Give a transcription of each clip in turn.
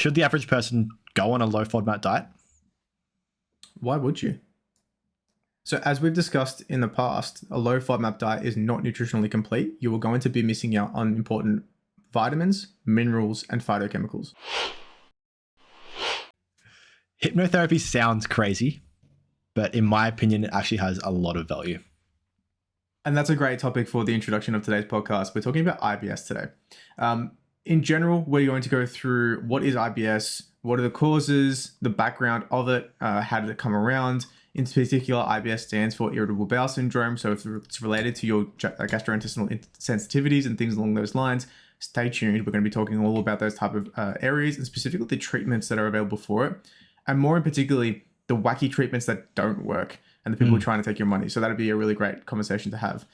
Should the average person go on a low FODMAP diet? Why would you? So as we've discussed in the past, a low FODMAP diet is not nutritionally complete. You are going to be missing out on important vitamins, minerals, and phytochemicals. Hypnotherapy sounds crazy, but in my opinion, it actually has a lot of value. And that's a great topic for the introduction of today's podcast. We're talking about IBS today. In general, we're going to go through what is IBS, what are the causes, the background of it, how did it come around. In particular, IBS stands for Irritable Bowel Syndrome. So if it's related to your gastrointestinal sensitivities and things along those lines, stay tuned. We're going to be talking all about those type of areas and specifically the treatments that are available for it. And more in particularly, the wacky treatments that don't work and the people who are trying to take your money. So that'd be a really great conversation to have.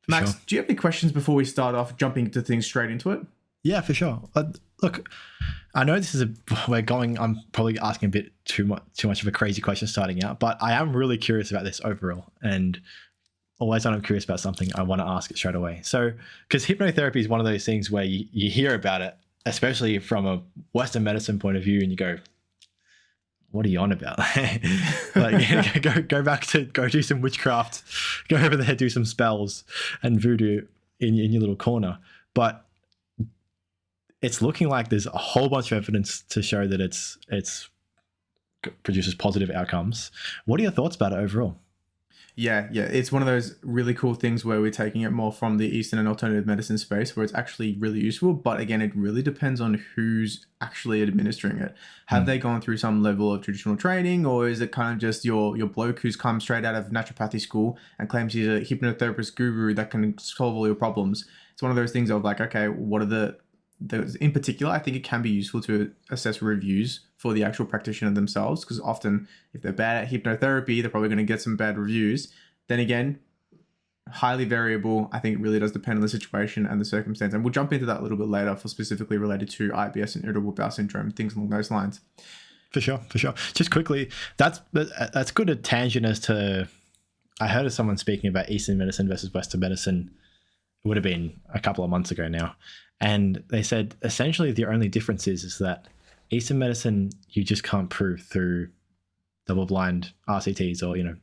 Max, do you have any questions before we start off jumping into things straight into it? Yeah, for sure. Look, I know this is I'm probably asking a bit too much of a crazy question starting out, but I am really curious about this overall. And always when I'm curious about something, I want to ask it straight away. So, because hypnotherapy is one of those things where you hear about it, especially from a Western medicine point of view, and you go, what are you on about? Like, go back to go do some witchcraft, go over there, do some spells and voodoo in your little corner. But it's looking like there's a whole bunch of evidence to show that it's produces positive outcomes. What are your thoughts about it overall? Yeah. It's one of those really cool things where we're taking it more from the Eastern and alternative medicine space where it's actually really useful. But again, it really depends on who's actually administering it. Have they gone through some level of traditional training, or is it kind of just your bloke who's come straight out of naturopathy school and claims he's a hypnotherapist guru that can solve all your problems? It's one of those things of like, okay, what are in particular, I think it can be useful to assess reviews for the actual practitioner themselves, because often if they're bad at hypnotherapy, they're probably going to get some bad reviews. Then again, highly variable. I think it really does depend on the situation and the circumstance. And we'll jump into that a little bit later for specifically related to IBS and irritable bowel syndrome, things along those lines. For sure. Just quickly, that's good a tangent as to, I heard of someone speaking about Eastern medicine versus Western medicine. It would have been a couple of months ago now. And they said essentially the only difference is that Eastern medicine, you just can't prove through double-blind RCTs or,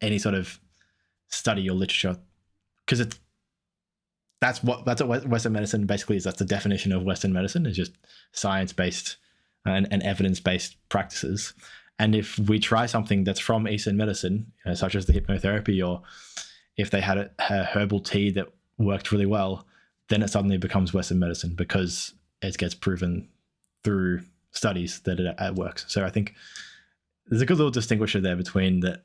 any sort of study or literature, because that's what Western medicine basically is. That's the definition of Western medicine, is just science-based and evidence-based practices. And if we try something that's from Eastern medicine, such as the hypnotherapy, or if they had a herbal tea that worked really well, then it suddenly becomes Western medicine because it gets proven through studies that it works. So I think there's a good little distinguisher there between that,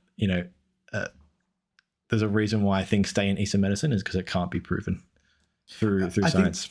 there's a reason why things stay in Eastern medicine is because it can't be proven through science.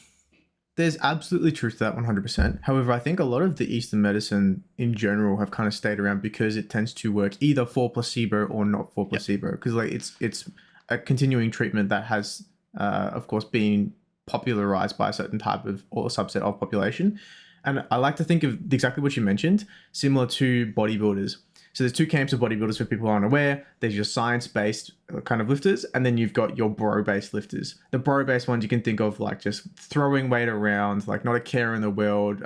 There's absolutely truth to that 100%. However, I think a lot of the Eastern medicine in general have kind of stayed around because it tends to work either for placebo or not for placebo. Because it's a continuing treatment that has, of course, been popularized by a certain type of or subset of population. And I like to think of exactly what you mentioned, similar to bodybuilders. So there's two camps of bodybuilders for people who aren't aware. There's your science-based kind of lifters, and then you've got your bro-based lifters. The bro-based ones you can think of like just throwing weight around, like not a care in the world,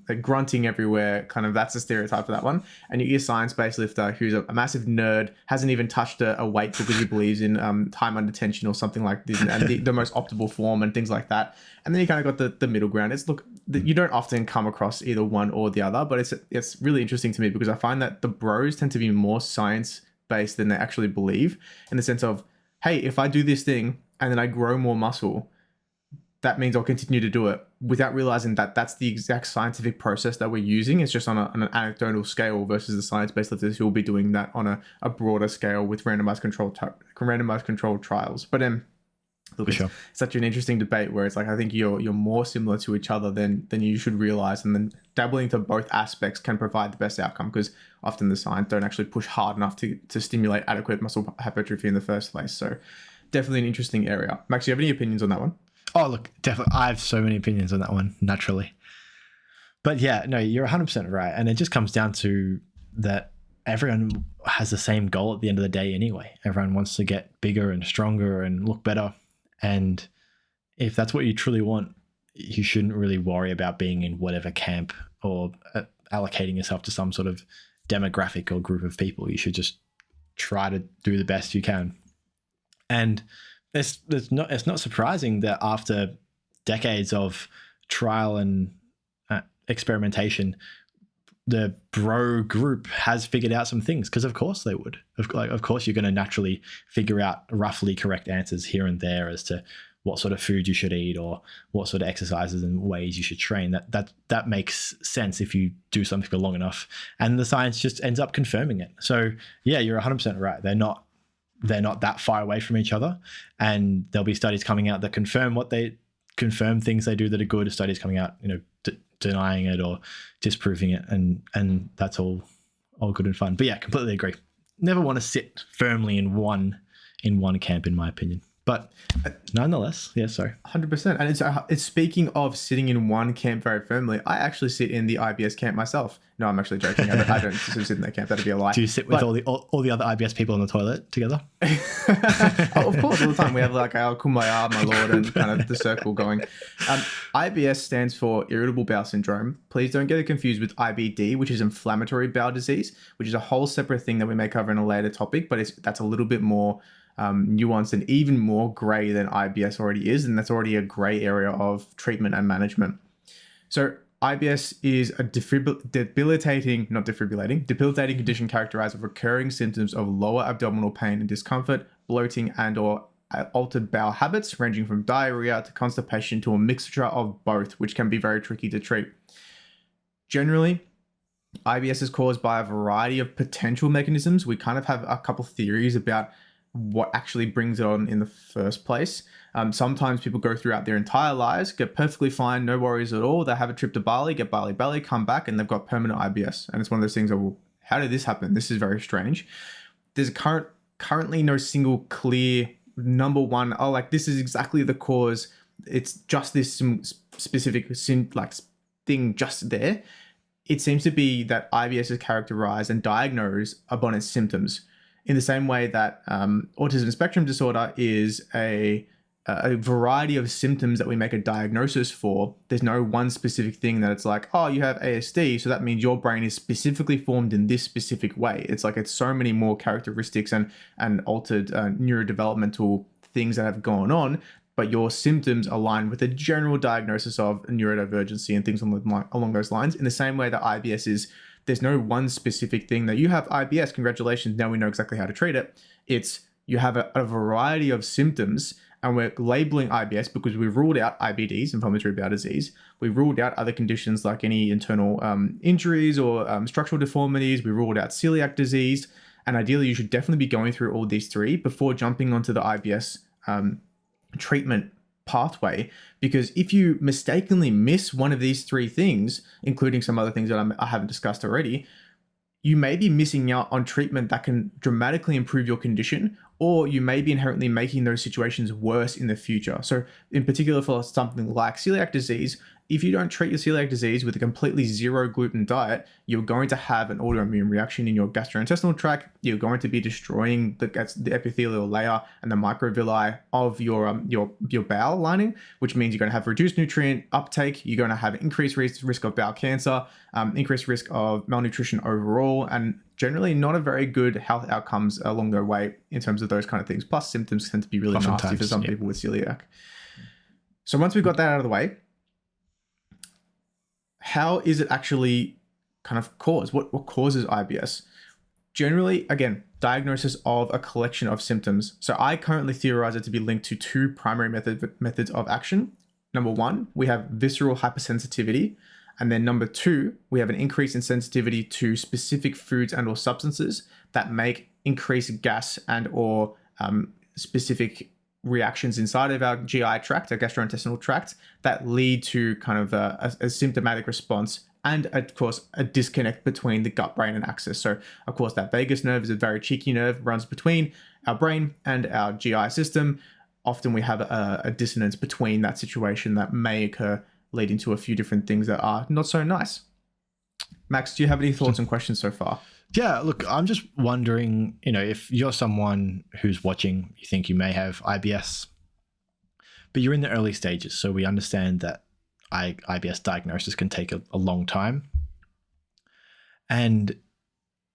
like grunting everywhere, kind of that's the stereotype for that one. And you get your science-based lifter who's a massive nerd, hasn't even touched a weight because he believes in time under tension or something like this, and the most optimal form and things like that. And then you kind of got the middle ground. You don't often come across either one or the other, but it's really interesting to me because I find that the bros tend to be more science-based than they actually believe, in the sense of, hey, if I do this thing and then I grow more muscle, that means I'll continue to do it, without realizing that that's the exact scientific process that we're using. It's just on an anecdotal scale versus the science-based lifters who will be doing that on a broader scale with randomized controlled trials. But look, it's such an interesting debate where it's like, I think you're more similar to each other than you should realize, and then dabbling into both aspects can provide the best outcome, because often the science don't actually push hard enough to stimulate adequate muscle hypertrophy in the first place. So definitely an interesting area. Max, do you have any opinions on that one? Oh, look, definitely. I have so many opinions on that one, naturally. But yeah, no, you're 100% right. And it just comes down to that everyone has the same goal at the end of the day anyway. Everyone wants to get bigger and stronger and look better. And if that's what you truly want, you shouldn't really worry about being in whatever camp or allocating yourself to some sort of demographic or group of people. You should just try to do the best you can. And it's not surprising that after decades of trial and experimentation, the bro group has figured out some things, because of course they would. Of course you're going to naturally figure out roughly correct answers here and there as to what sort of food you should eat or what sort of exercises and ways you should train. That makes sense if you do something for long enough, and the science just ends up confirming it. So yeah, you're 100% right. They're not that far away from each other, and there'll be studies coming out that confirm things they do that are good. Studies coming out, denying it or disproving it, and that's all good and fun. But yeah, completely agree. Never want to sit firmly in one camp, in my opinion. But nonetheless, yeah, sorry. 100%. And it's speaking of sitting in one camp very firmly, I actually sit in the IBS camp myself. No, I'm actually joking. I don't sit in that camp. That'd be a lie. Do you sit with all the other IBS people on the toilet together? Oh, of course, all the time. We have like our kumbaya, my lord, and kind of the circle going. IBS stands for Irritable Bowel Syndrome. Please don't get it confused with IBD, which is inflammatory bowel disease, which is a whole separate thing that we may cover in a later topic, but that's a little bit more nuanced and even more gray than IBS already is, and that's already a gray area of treatment and management. So IBS is a debilitating condition characterized with recurring symptoms of lower abdominal pain and discomfort, bloating and or altered bowel habits ranging from diarrhea to constipation to a mixture of both, which can be very tricky to treat. Generally, IBS is caused by a variety of potential mechanisms. We kind of have a couple theories about what actually brings it on in the first place. Sometimes people go throughout their entire lives, get perfectly fine, no worries at all. They have a trip to Bali, get Bali belly, come back, and they've got permanent IBS. And it's one of those things that, well, how did this happen? This is very strange. There's currently no single clear number one, this is exactly the cause. It's just this specific thing just there. It seems to be that IBS is characterized and diagnosed upon its symptoms. In the same way that autism spectrum disorder is a variety of symptoms that we make a diagnosis for, there's no one specific thing that it's like, oh, you have ASD, so that means your brain is specifically formed in this specific way. It's like it's so many more characteristics and altered neurodevelopmental things that have gone on, but your symptoms align with a general diagnosis of neurodivergency and things along those lines. In the same way that IBS is, there's no one specific thing that you have IBS, congratulations, now we know exactly how to treat it. It's you have a variety of symptoms, and we're labeling IBS because we ruled out IBDs, inflammatory bowel disease. We ruled out other conditions like any internal injuries or structural deformities. We ruled out celiac disease. And ideally, you should definitely be going through all these three before jumping onto the IBS treatment pathway, because if you mistakenly miss one of these three things, including some other things that I haven't discussed already, you may be missing out on treatment that can dramatically improve your condition, or you may be inherently making those situations worse in the future. So in particular for something like celiac disease, if you don't treat your celiac disease with a completely zero gluten diet, you're going to have an autoimmune reaction in your gastrointestinal tract. You're going to be destroying the epithelial layer and the microvilli of your bowel lining, which means you're going to have reduced nutrient uptake. You're going to have increased risk of bowel cancer, increased risk of malnutrition overall, and generally not a very good health outcomes along the way in terms of those kind of things. Plus symptoms tend to be really nasty for some people with celiac. So once we've got that out of the way, how is it actually kind of caused? What causes IBS? Generally, again, diagnosis of a collection of symptoms. So I currently theorize it to be linked to two primary methods of action. Number one, we have visceral hypersensitivity. And then number two, we have an increase in sensitivity to specific foods and or substances that make increased gas and or specific reactions inside of our GI tract, our gastrointestinal tract, that lead to kind of a symptomatic response, and of course a disconnect between the gut brain and axis. So of course that vagus nerve is a very cheeky nerve, runs between our brain and our GI system. Often we have a dissonance between that situation that may occur, leading to a few different things that are not so nice. Max, do you have any thoughts and questions so far? Yeah, look, I'm just wondering, if you're someone who's watching, you think you may have IBS, but you're in the early stages. So we understand that IBS diagnosis can take a long time. And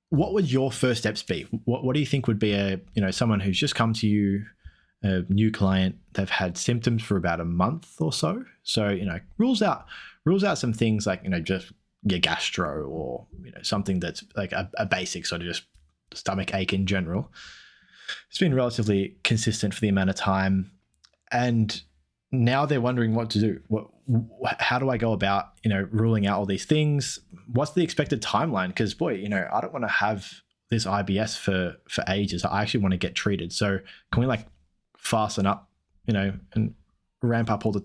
what would your first steps be? What do you think would be someone who's just come to you, a new client, they've had symptoms for about a month or so. So, rules out some things like, just your gastro or, something that's like a basic sort of just stomach ache in general. It's been relatively consistent for the amount of time. And now they're wondering what to do. How do I go about, ruling out all these things? What's the expected timeline? Because boy, I don't want to have this IBS for ages. I actually want to get treated. So can we fasten up, and ramp up all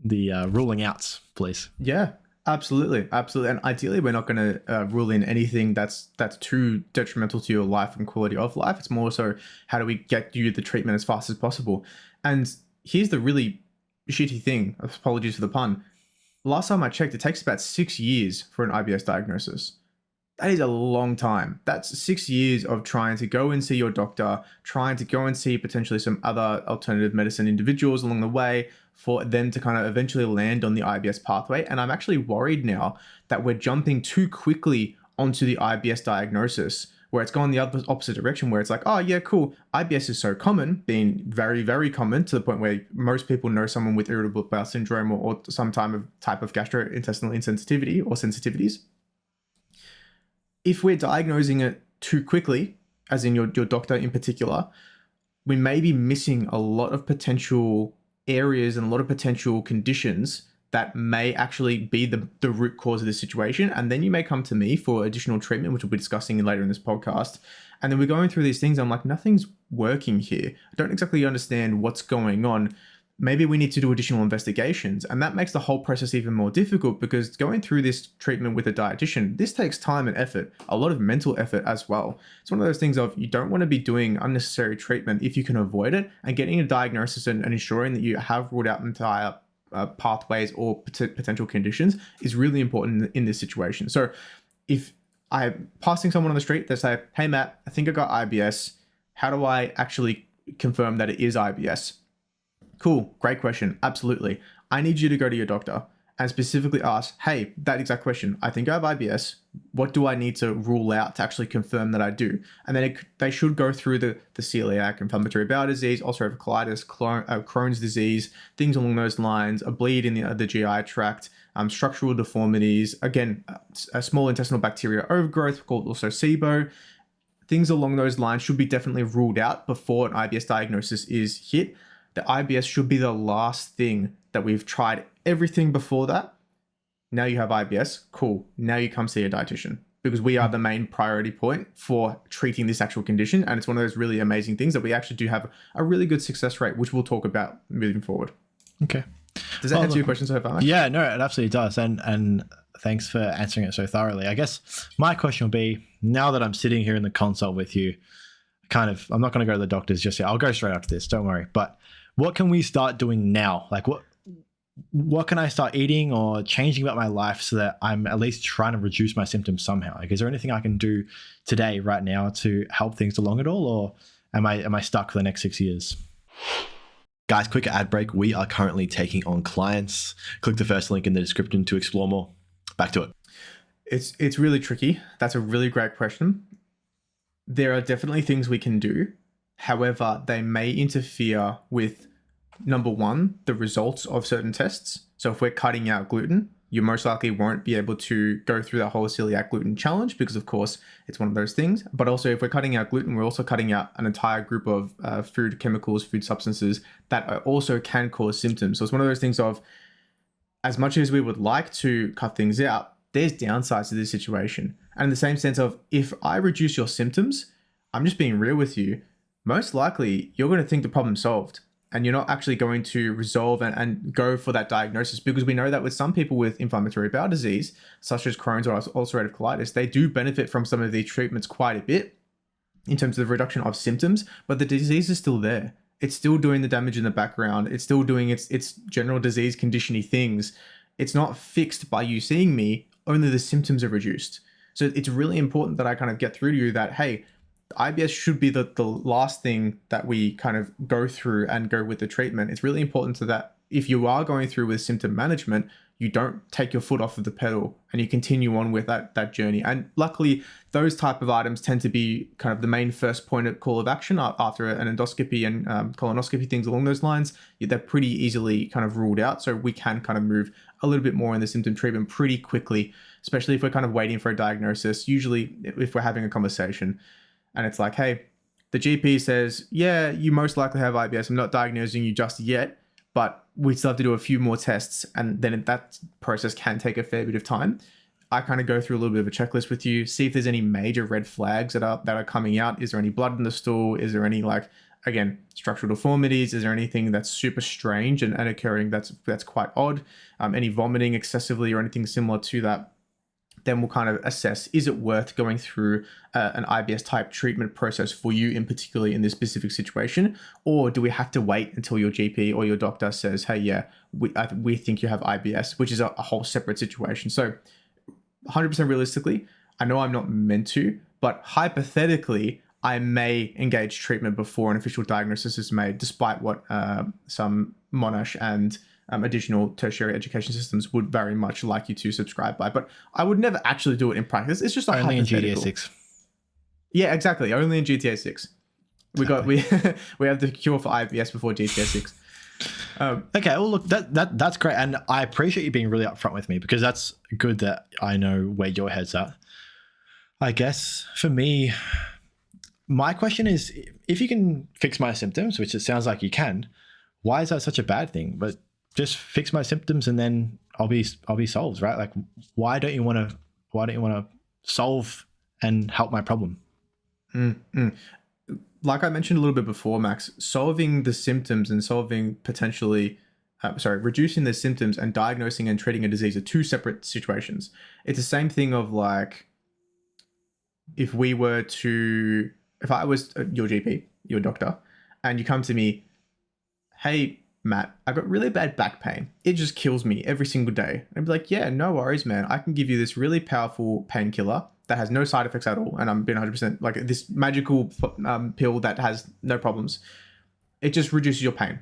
the ruling outs, please? Yeah, absolutely. And ideally, we're not going to rule in anything that's too detrimental to your life and quality of life. It's more so, how do we get you the treatment as fast as possible? And here's the really shitty thing. Apologies for the pun. Last time I checked, it takes about 6 years for an IBS diagnosis. That is a long time. That's 6 years of trying to go and see your doctor, trying to go and see potentially some other alternative medicine individuals along the way for them to kind of eventually land on the IBS pathway. And I'm actually worried now that we're jumping too quickly onto the IBS diagnosis, where it's gone the opposite direction, where it's like, oh yeah, cool. IBS is so common, being very, very common, to the point where most people know someone with irritable bowel syndrome or some type of gastrointestinal insensitivity or sensitivities. If we're diagnosing it too quickly, as in your doctor in particular, we may be missing a lot of potential areas and a lot of potential conditions that may actually be the root cause of the situation. And then you may come to me for additional treatment, which we'll be discussing later in this podcast. And then we're going through these things. I'm like, nothing's working here. I don't exactly understand what's going on. Maybe we need to do additional investigations. And that makes the whole process even more difficult, because going through this treatment with a dietitian, this takes time and effort, a lot of mental effort as well. It's one of those things of, you don't want to be doing unnecessary treatment if you can avoid it, and getting a diagnosis and ensuring that you have ruled out entire pathways or potential conditions is really important in this situation. So if I'm passing someone on the street, they say, hey Matt, I think I got IBS. How do I actually confirm that it is IBS? Cool, great question. Absolutely. I need you to go to your doctor and specifically ask, hey, that exact question. I think I have IBS. What do I need to rule out to actually confirm that I do? And then they should go through the celiac, inflammatory bowel disease, ulcerative colitis, Crohn's disease, things along those lines, a bleed in the GI tract, structural deformities, again, a small intestinal bacteria overgrowth called also SIBO. Things along those lines should be definitely ruled out before an IBS diagnosis is hit. The IBS should be the last thing that we've tried everything before that. Now you have IBS, cool. Now you come see a dietitian, because we are the main priority point for treating this actual condition. And it's one of those really amazing things that we actually do have a really good success rate, which we'll talk about moving forward. Okay. Does that answer your question so far? Yeah, no, it absolutely does. And thanks for answering it so thoroughly. I guess my question will be, now that I'm sitting here in the consult with you, I'm not going to go to the doctors just yet. I'll go straight after this, don't worry. But what can we start doing now? Like what can I start eating or changing about my life so that I'm at least trying to reduce my symptoms somehow? Like, is there anything I can do today, right now, to help things along at all? Or am I stuck for the next 6 years? Guys, quick ad break. We are currently taking on clients. Click the first link in the description to explore more. Back to it. It's really tricky. That's a really great question. There are definitely things we can do. However, they may interfere with, number one, the results of certain tests. So if we're cutting out gluten, you most likely won't be able to go through that whole celiac gluten challenge, because of course it's one of those things. But also, if we're cutting out gluten, we're also cutting out an entire group of food chemicals, food substances that also can cause symptoms. So it's one of those things of, as much as we would like to cut things out, there's downsides to this situation. And in the same sense of, if I reduce your symptoms, I'm just being real with you, most likely you're going to think the problem's solved, and you're not actually going to resolve and go for that diagnosis, because we know that with some people with inflammatory bowel disease, such as Crohn's or ulcerative colitis, they do benefit from some of these treatments quite a bit in terms of the reduction of symptoms, but the disease is still there. It's still doing the damage in the background. It's still doing its general disease condition-y things. It's not fixed by you seeing me, only the symptoms are reduced. So it's really important that I kind of get through to you that, hey, IBS should be the last thing that we kind of go through and go with the treatment. It's really important if you are going through with symptom management, you don't take your foot off of the pedal and you continue on with that journey. And luckily, those type of items tend to be kind of the main first point of call of action after an endoscopy and colonoscopy, things along those lines. They're pretty easily kind of ruled out. So we can kind of move a little bit more in the symptom treatment pretty quickly, especially if we're kind of waiting for a diagnosis. Usually if we're having a conversation and it's like, hey, the GP says, yeah, you most likely have IBS. I'm not diagnosing you just yet, but we still have to do a few more tests, and then that process can take a fair bit of time. I kind of go through a little bit of a checklist with you, see if there's any major red flags that are coming out. Is there any blood in the stool? Is there any, like, again, structural deformities? Is there anything that's super strange and occurring that's quite odd? Any vomiting excessively or anything similar to that? Then we'll kind of assess, is it worth going through an IBS type treatment process for you in particularly in this specific situation? Or do we have to wait until your GP or your doctor says, hey, yeah, we think you have IBS, which is a whole separate situation. So 100% realistically, I know I'm not meant to, but hypothetically, I may engage treatment before an official diagnosis is made, despite what some Monash and additional tertiary education systems would very much like you to subscribe by. But I would never actually do it in practice. It's just a only in hypothetical. GTA 6. Yeah, exactly. Only in GTA 6. We have the cure for IBS before GTA 6. Okay, well, look, that's great, and I appreciate you being really upfront with me, because that's good that I know where your head's at. I guess for me, my question is, if you can fix my symptoms, which it sounds like you can, why is that such a bad thing? But just fix my symptoms and then I'll be solved, right? Like, why don't you want to solve and help my problem? Like I mentioned a little bit before, Max, solving the symptoms and reducing the symptoms and diagnosing and treating a disease are two separate situations. It's the same thing of, like, if I was your GP, your doctor, and you come to me, hey, Matt, I've got really bad back pain. It just kills me every single day. I'd be like, yeah, no worries, man. I can give you this really powerful painkiller that has no side effects at all. And I'm being 100% like this magical pill that has no problems. It just reduces your pain.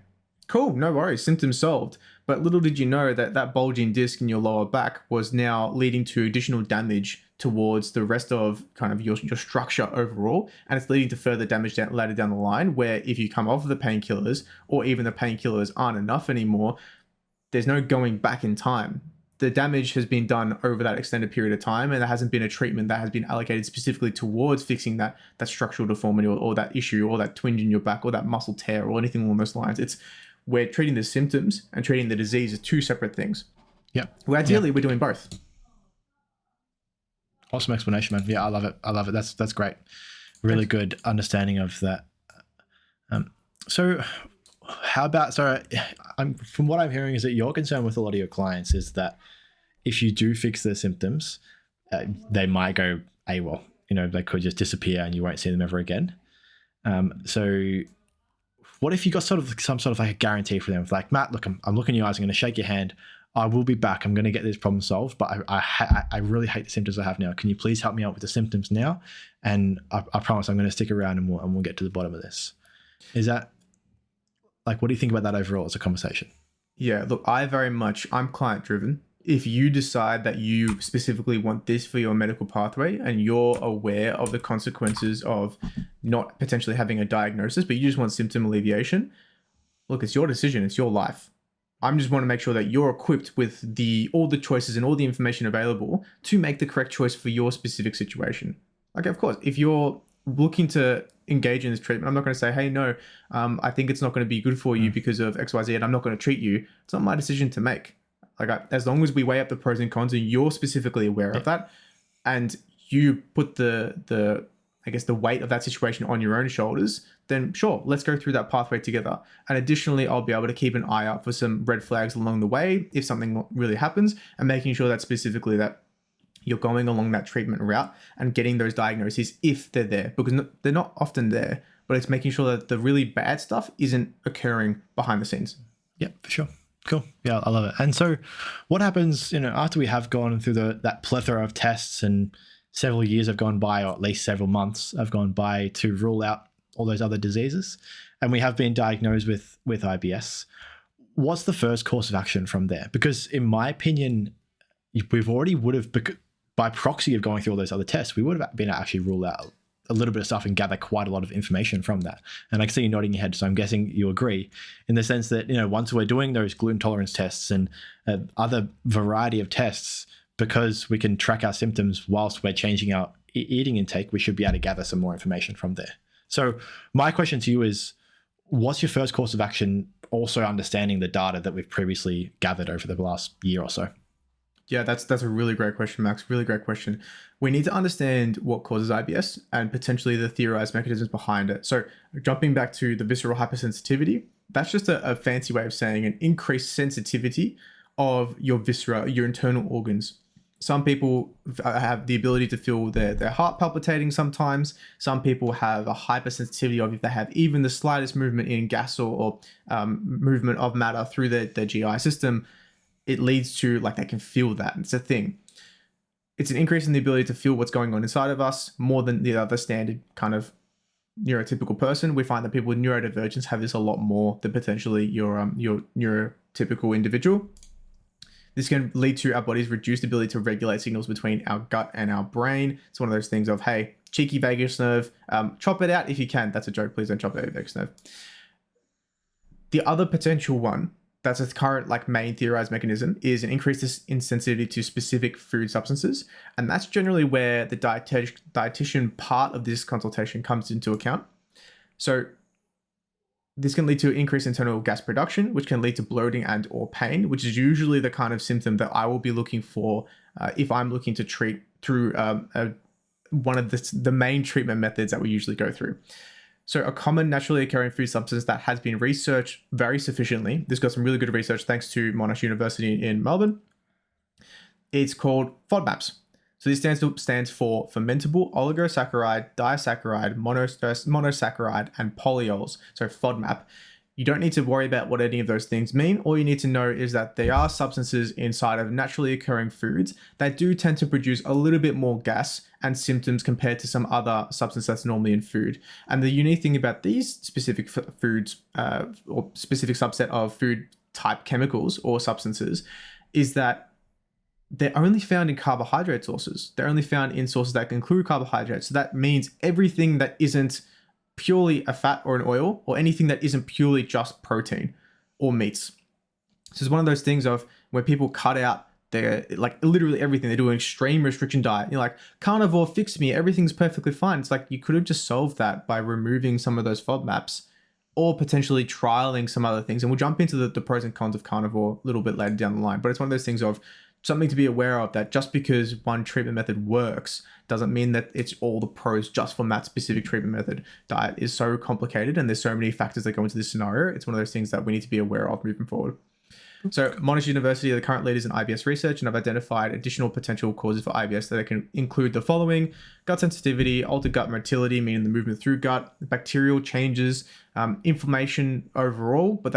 Cool, no worries, symptoms solved. But little did you know that bulging disc in your lower back was now leading to additional damage towards the rest of kind of your structure overall. And it's leading to further damage later down the line, where if you come off of the painkillers, or even the painkillers aren't enough anymore, there's no going back in time. The damage has been done over that extended period of time, and there hasn't been a treatment that has been allocated specifically towards fixing that structural deformity or that issue or that twinge in your back or that muscle tear or anything along those lines. We're treating the symptoms and treating the disease as two separate things. Yeah. Well, ideally, we're doing both. Awesome explanation, man. Yeah, I love it. That's great. Really Thanks. good understanding of that. So how about, from what I'm hearing is that your concern with a lot of your clients is that if you do fix their symptoms, they might go AWOL. They could just disappear and you won't see them ever again. So what if you got some sort of like a guarantee for them? Like, Matt, look, I'm looking in your eyes. I'm going to shake your hand. I will be back. I'm going to get this problem solved, but I really hate the symptoms I have now. Can you please help me out with the symptoms now? And I promise I'm going to stick around and we'll get to the bottom of this. Is that, like, what do you think about that overall as a conversation? Yeah, look, I'm client driven. If you decide that you specifically want this for your medical pathway and you're aware of the consequences of not potentially having a diagnosis, but you just want symptom alleviation, look, it's your decision. It's your life. I just want to make sure that you're equipped with all the choices and all the information available to make the correct choice for your specific situation. Like, of course, if you're looking to engage in this treatment, I'm not going to say, hey, no, I think it's not going to be good for you because of XYZ and I'm not going to treat you. It's not my decision to make. Like, as long as we weigh up the pros and cons and you're specifically aware of that, and you put the weight of that situation on your own shoulders, then sure, let's go through that pathway together. And additionally, I'll be able to keep an eye out for some red flags along the way if something really happens, and making sure that specifically that you're going along that treatment route and getting those diagnoses if they're there, because they're not often there, but it's making sure that the really bad stuff isn't occurring behind the scenes. Yeah, for sure. Cool. Yeah, I love it. And so what happens, after we have gone through that plethora of tests and several years have gone by, or at least several months have gone by to rule out all those other diseases, and we have been diagnosed with IBS, what's the first course of action from there? Because in my opinion, we've already would have, by proxy of going through all those other tests, we would have been able to actually rule out a little bit of stuff and gather quite a lot of information from that. And I can see you nodding your head, so I'm guessing you agree in the sense that, once we're doing those gluten tolerance tests and other variety of tests, because we can track our symptoms whilst we're changing our eating intake, we should be able to gather some more information from there. So my question to you is, what's your first course of action, also understanding the data that we've previously gathered over the last year or so? Yeah, that's a really great question, Max. Really great question. We need to understand what causes IBS and potentially the theorized mechanisms behind it. So jumping back to the visceral hypersensitivity, that's just a fancy way of saying an increased sensitivity of your viscera, your internal organs. Some people have the ability to feel their heart palpitating sometimes. Some people have a hypersensitivity of if they have even the slightest movement in gas or movement of matter through their GI system, it leads to they can feel that. It's a thing. It's an increase in the ability to feel what's going on inside of us more than the other standard kind of neurotypical person. We find that people with neurodivergence have this a lot more than potentially your neurotypical individual. This can lead to our body's reduced ability to regulate signals between our gut and our brain. It's one of those things of, hey, cheeky vagus nerve, chop it out if you can. That's a joke. Please don't chop out your vagus nerve. The other potential one, that's a current main theorized mechanism, is an increase in sensitivity to specific food substances. And that's generally where the dietitian part of this consultation comes into account. So this can lead to increased internal gas production, which can lead to bloating and or pain, which is usually the kind of symptom that I will be looking for if I'm looking to treat through one of the main treatment methods that we usually go through. So a common naturally occurring food substance that has been researched very sufficiently, this got some really good research thanks to Monash University in Melbourne, it's called FODMAPs. So this stands for fermentable oligosaccharide, disaccharide, monosaccharide, and polyols. So FODMAP. You don't need to worry about what any of those things mean. All you need to know is that they are substances inside of naturally occurring foods that do tend to produce a little bit more gas and symptoms compared to some other substance that's normally in food. And the unique thing about these specific foods or specific subset of food type chemicals or substances is that they're only found in carbohydrate sources. They're only found in sources that include carbohydrates. So that means everything that isn't purely a fat or an oil, or anything that isn't purely just protein or meats. So it's one of those things of where people cut out their literally everything. They do an extreme restriction diet. You're like, carnivore, fix me, everything's perfectly fine. It's like you could have just solved that by removing some of those FODMAPs or potentially trialing some other things. And we'll jump into the pros and cons of carnivore a little bit later down the line. But it's one of those things of something to be aware of, that just because one treatment method works doesn't mean that it's all the pros just from that specific treatment method. Diet is so complicated and there's so many factors that go into this scenario. It's one of those things that we need to be aware of moving forward. So Monash University are the current leaders in IBS research and have identified additional potential causes for IBS that can include the following: gut sensitivity, altered gut motility, meaning the movement through gut, bacterial changes, inflammation overall, but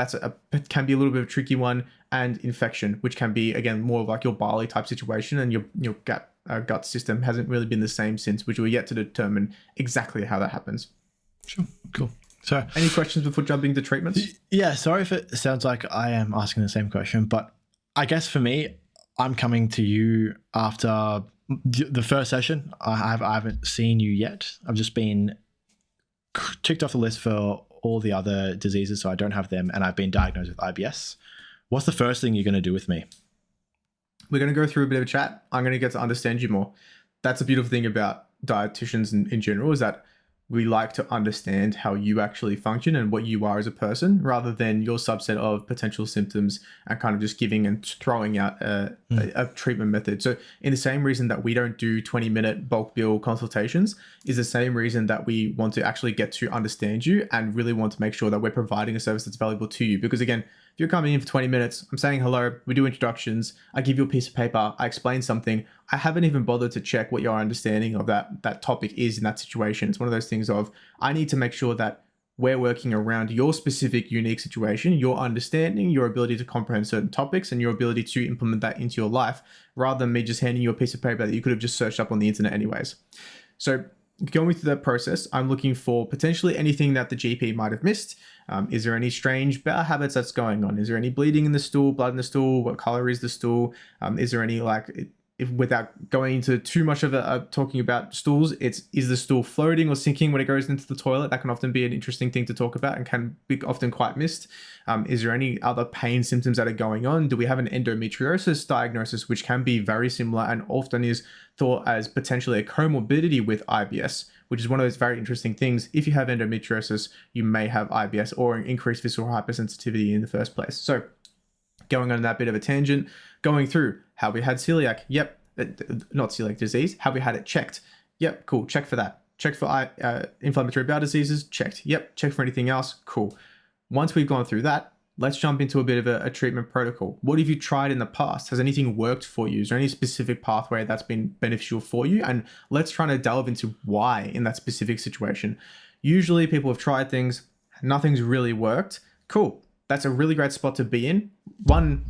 it can be a little bit of a tricky one, and infection, which can be, again, more of like your barley type situation, and your gut system hasn't really been the same since, which we're yet to determine exactly how that happens. Sure, cool. So, any questions before jumping to treatments? Yeah, sorry if it sounds like I am asking the same question, but I guess for me, I'm coming to you after the first session. I haven't seen you yet. I've just been ticked off the list for all the other diseases, so I don't have them, and I've been diagnosed with IBS. What's the first thing you're going to do with me? We're going to go through a bit of a chat. I'm going to get to understand you more. That's a beautiful thing about dietitians in general, is that we like to understand how you actually function and what you are as a person, rather than your subset of potential symptoms and kind of just giving and throwing out a treatment method. So in the same reason that we don't do 20-minute bulk bill consultations is the same reason that we want to actually get to understand you and really want to make sure that we're providing a service that's valuable to you. Because again, if you're coming in for 20 minutes, I'm saying hello, we do introductions, I give you a piece of paper, I explain something, I haven't even bothered to check what your understanding of that topic is in that situation. It's one of those things of, I need to make sure that we're working around your specific unique situation, your understanding, your ability to comprehend certain topics, and your ability to implement that into your life, rather than me just handing you a piece of paper that you could have just searched up on the internet anyways. So going through that process, I'm looking for potentially anything that the GP might have missed. Is there any strange bowel habits that's going on? Is there any bleeding in the stool, blood in the stool? What color is the stool? Is there any if without going into too much of talking about stools, is the stool floating or sinking when it goes into the toilet? That can often be an interesting thing to talk about and can be often quite missed. Is there any other pain symptoms that are going on? Do we have an endometriosis diagnosis, which can be very similar and often is thought as potentially a comorbidity with IBS, which is one of those very interesting things. If you have endometriosis, you may have IBS or an increased visceral hypersensitivity in the first place. So going on that bit of a tangent, going through how we had celiac. Yep. Not celiac disease. Have we had it checked? Yep. Cool. Check for that. Check for inflammatory bowel diseases. Checked. Yep. Check for anything else. Cool. Once we've gone through that, let's jump into a bit of a treatment protocol. What have you tried in the past? Has anything worked for you? Is there any specific pathway that's been beneficial for you? And let's try to delve into why in that specific situation. Usually people have tried things, nothing's really worked. Cool. That's a really great spot to be in. One,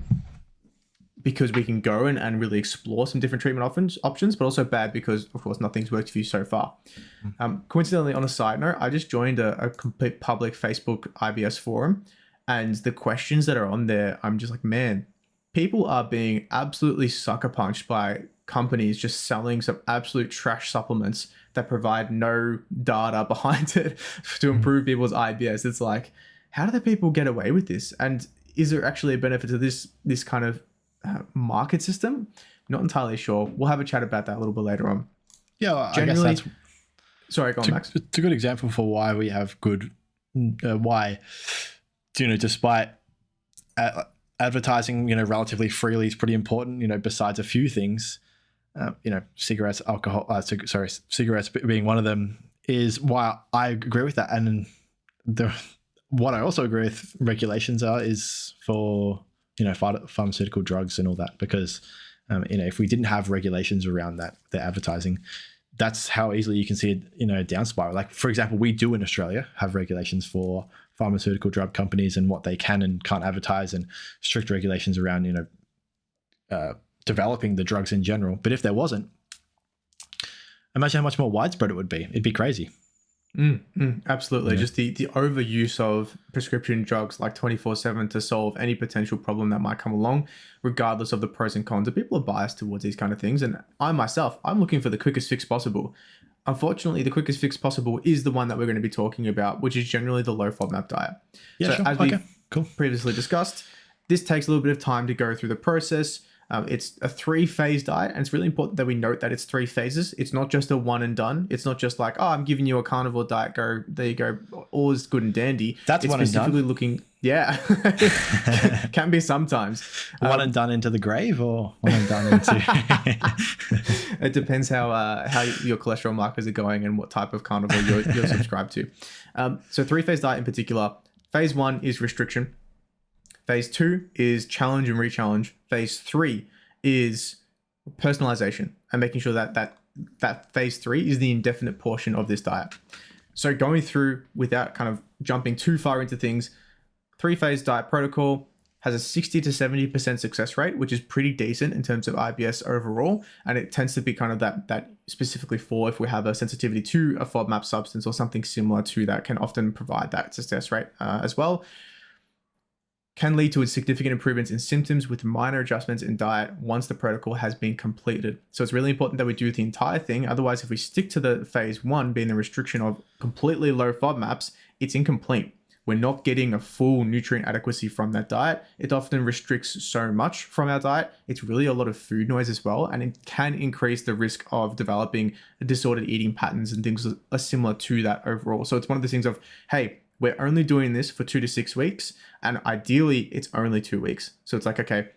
because we can go and really explore some different treatment options, but also bad because, of course, nothing's worked for you so far. Coincidentally, on a side note, I just joined a complete public Facebook IBS forum, and the questions that are on there, I'm just like, man, people are being absolutely sucker punched by companies just selling some absolute trash supplements that provide no data behind it to improve people's IBS. It's like, how do the people get away with this? And is there actually a benefit to this kind of market system? Not entirely sure. We'll have a chat about that a little bit later on. Yeah, well, I guess that's... Sorry, go on, Max. It's a good example for why we have good... why, despite advertising, relatively freely is pretty important, besides a few things, cigarettes, alcohol, cigarettes being one of them, is why I agree with that. And what I also agree with regulations is for, pharmaceutical drugs and all that, because, if we didn't have regulations around that, the advertising, that's how easily you can see it, down spiral. Like, for example, we do in Australia have regulations for pharmaceutical drug companies and what they can and can't advertise, and strict regulations around, developing the drugs in general. But if there wasn't, imagine how much more widespread it would be. It'd be crazy. Absolutely. Yeah. Just the overuse of prescription drugs like 24/7 to solve any potential problem that might come along, regardless of the pros and cons. And people are biased towards these kind of things. And I'm looking for the quickest fix possible. Unfortunately, the quickest fix possible is the one that we're going to be talking about, which is generally the low FODMAP diet. Yeah, so sure. As we previously discussed, this takes a little bit of time to go through the process. It's a 3-phase diet, and it's really important that we note that it's 3 phases. It's not just a one and done. It's not just like, I'm giving you a carnivore diet, go, there you go, all is good and dandy. That's it's one and done. Looking, yeah, can be sometimes. One and done into the grave, or one and done into... It depends how your cholesterol markers are going and what type of carnivore you're subscribed to. So 3-phase diet in particular. Phase 1 is restriction. Phase 2 is challenge and re-challenge. Phase 3 is personalization and making sure that phase 3 is the indefinite portion of this diet. So going through, without kind of jumping too far into things, 3-phase diet protocol has a 60 to 70% success rate, which is pretty decent in terms of IBS overall. And it tends to be kind of that specifically for if we have a sensitivity to a FODMAP substance or something similar to that, can often provide that success rate as well. Can lead to significant improvements in symptoms with minor adjustments in diet once the protocol has been completed. So it's really important that we do the entire thing. Otherwise, if we stick to the phase 1 being the restriction of completely low FODMAPs, it's incomplete. We're not getting a full nutrient adequacy from that diet. It often restricts so much from our diet. It's really a lot of food noise as well, and it can increase the risk of developing disordered eating patterns and things are similar to that overall. So it's one of the things of, hey, we're only doing this for 2 to 6 weeks, and ideally it's only 2 weeks. So it's like, okay,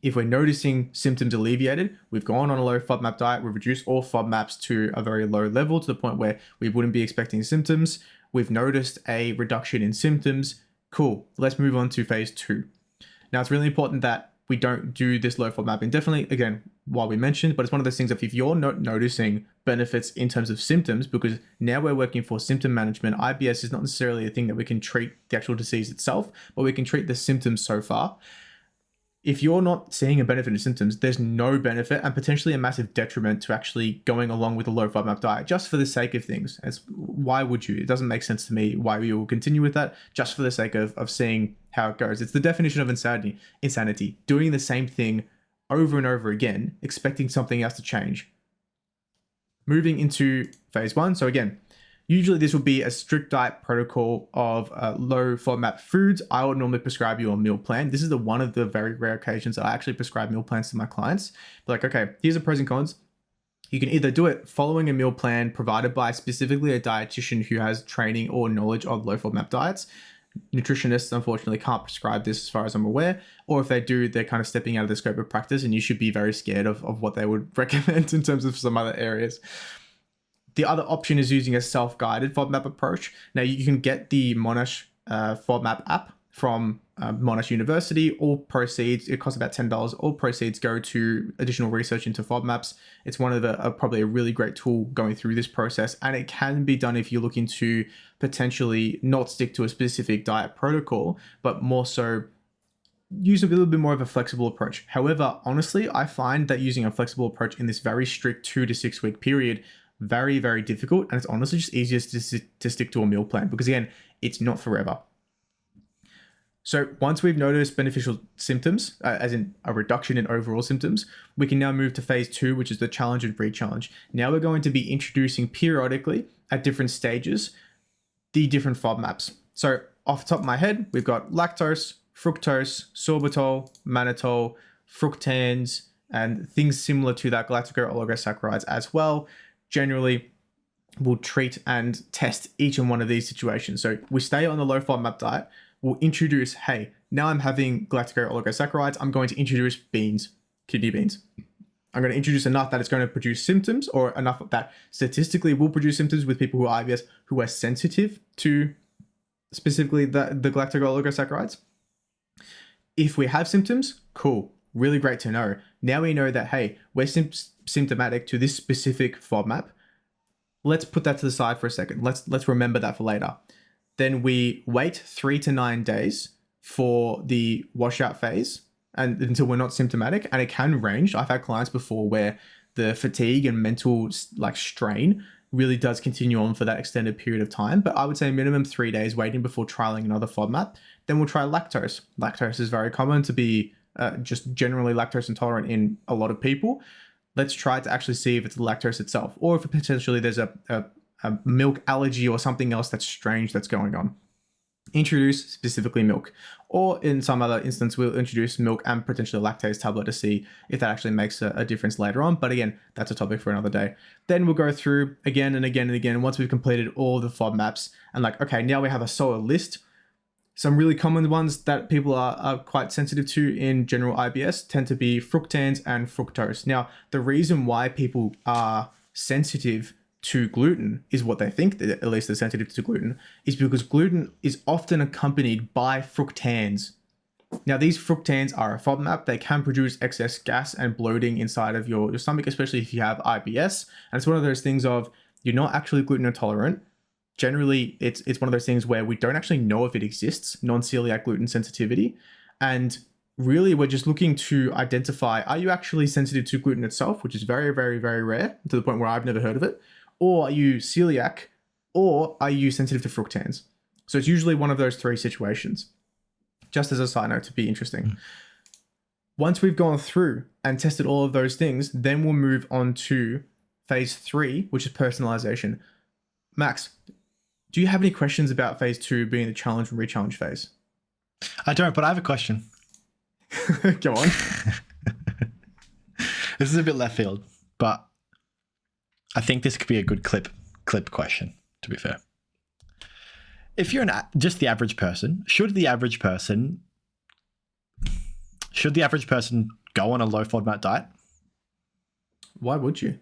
if we're noticing symptoms alleviated, we've gone on a low FODMAP diet, we've reduced all FODMAPs to a very low level to the point where we wouldn't be expecting symptoms. We've noticed a reduction in symptoms. Cool, let's move on to phase 2. Now it's really important that we don't do this low FODMAP indefinitely, again, while we mentioned, but it's one of those things of if you're not noticing benefits in terms of symptoms, because now we're working for symptom management, IBS is not necessarily a thing that we can treat the actual disease itself, but we can treat the symptoms so far. if you're not seeing a benefit in symptoms, there's no benefit and potentially a massive detriment to actually going along with a low FODMAP diet just for the sake of things. Why would you? It doesn't make sense to me why you will continue with that just for the sake of seeing how it goes. It's the definition of insanity. Doing the same thing over and over again, expecting something else to change. Moving into phase 1. So again, usually this would be a strict diet protocol of low FODMAP foods. I would normally prescribe you a meal plan. This is one of the very rare occasions that I actually prescribe meal plans to my clients. Like, okay, here's the pros and cons. You can either do it following a meal plan provided by specifically a dietitian who has training or knowledge of low FODMAP diets. Nutritionists, unfortunately, can't prescribe this as far as I'm aware. Or if they do, they're kind of stepping out of the scope of practice, and you should be very scared of what they would recommend in terms of some other areas. The other option is using a self-guided FODMAP approach. Now, you can get the Monash FODMAP app from Monash University. All proceeds, it costs about $10. All proceeds go to additional research into FODMAPs. It's one of the probably a really great tool going through this process, and it can be done if you're looking to potentially not stick to a specific diet protocol, but more so use a little bit more of a flexible approach. However, honestly, I find that using a flexible approach in this very strict 2 to 6 week period very, very difficult, and it's honestly just easiest to stick to a meal plan because, again, it's not forever. So once we've noticed beneficial symptoms, as in a reduction in overall symptoms, we can now move to phase 2, which is the challenge and re-challenge. Now we're going to be introducing periodically at different stages the different FODMAPs. So off the top of my head, we've got lactose, fructose, sorbitol, mannitol, fructans, and things similar to that, galactose-oligosaccharides as well. Generally, we'll treat and test each and one of these situations. So we stay on the low FODMAP diet. We'll introduce, hey, now I'm having galactose-oligosaccharides. I'm going to introduce beans, kidney beans. I'm going to introduce enough that it's going to produce symptoms, or enough that statistically will produce symptoms with people who are IBS who are sensitive to specifically the galactose-oligosaccharides. If we have symptoms, cool. Really great to know. Now we know that, hey, we're symptomatic to this specific FODMAP. Let's put that to the side for a second. Let's remember that for later. Then we wait 3 to 9 days for the washout phase and until we're not symptomatic. And it can range. I've had clients before where the fatigue and mental strain really does continue on for that extended period of time. But I would say minimum 3 days waiting before trialing another FODMAP. Then we'll try lactose. Lactose is very common to be just generally lactose intolerant in a lot of people. Let's try to actually see if it's the lactose itself, or if potentially there's a milk allergy or something else that's strange that's going on. Introduce specifically milk, or in some other instance, we'll introduce milk and potentially a lactase tablet to see if that actually makes a difference later on. But again, that's a topic for another day. Then we'll go through again and again and again once we've completed all the FODMAPs and okay, now we have a solid list. Some really common ones that people are quite sensitive to in general IBS tend to be fructans and fructose. Now, the reason why people are sensitive to gluten is what they think, that at least they're sensitive to gluten, is because gluten is often accompanied by fructans. Now, these fructans are a FODMAP. They can produce excess gas and bloating inside of your stomach, especially if you have IBS. And it's one of those things of you're not actually gluten intolerant. Generally, it's one of those things where we don't actually know if it exists, non-celiac gluten sensitivity. And really, we're just looking to identify, are you actually sensitive to gluten itself, which is very, very, very rare, to the point where I've never heard of it, or are you celiac, or are you sensitive to fructans? So it's usually one of those 3 situations, just as a side note to be interesting. Once we've gone through and tested all of those things, then we'll move on to phase 3, which is personalization. Max, do you have any questions about phase 2 being the challenge and re-challenge phase? I don't, but I have a question. Go on. This is a bit left field, but I think this could be a good clip question, to be fair. If you're just the average person, should the average person go on a low FODMAP diet? Why would you?